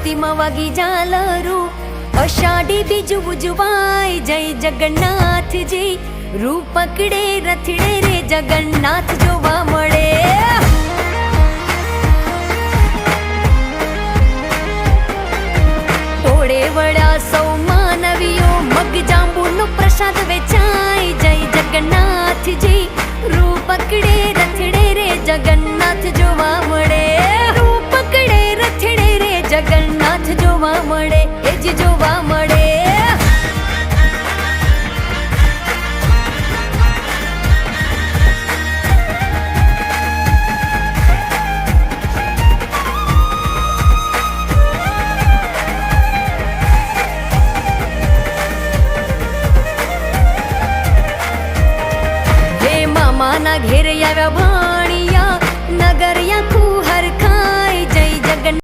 આરતીમાં વાગી ઝાલરું, અષાઢી બીજું ઉજવાય, જય જગન્નાથજી. રૂપ પકડે રથડે રે જગન્નાથ જોવા મળે. ટોળે વળ્યા સૌ માનવીઓ, મગ જાંબુનો પ્રસાદ વેચાય, જય જગન્નાથજી. રૂપ પકડે રથડે રે જગન્નાથ જોવા મળે. રૂપ પકડે રથડે રે જગન્નાથ જોવા મળે, એ જ જોવા મળે. મામાના ઘેર આવ્યા